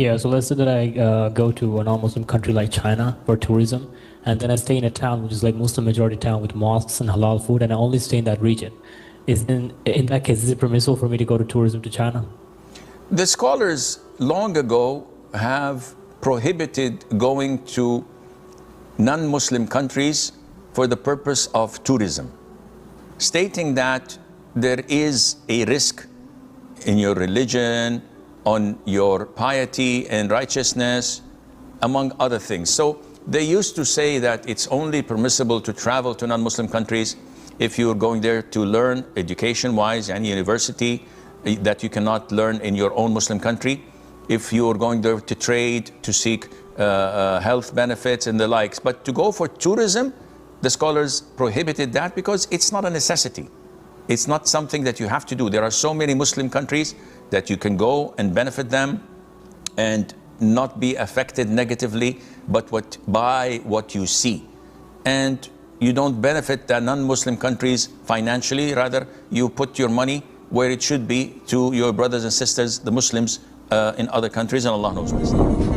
Yeah, so let's say that I go to a non-Muslim country like China for tourism, and then I stay in a town which is like Muslim majority town with mosques and halal food, and I only stay in that region. In that case, is it permissible for me to go to tourism to China? The scholars long ago have prohibited going to non-Muslim countries for the purpose of tourism, stating that there is a risk in your religion, on your piety and righteousness, among other things. So they used to say that it's only permissible to travel to non-Muslim countries if you're going there to learn education-wise, and university that you cannot learn in your own Muslim country, if you're going there to trade, to seek health benefits and the likes. But to go for tourism, the scholars prohibited that because it's not a necessity. It's not something that you have to do. There are so many Muslim countries that you can go and benefit them and not be affected negatively, but by what you see. And you don't benefit the non-Muslim countries financially, rather you put your money where it should be, to your brothers and sisters, the Muslims in other countries, and Allah knows best.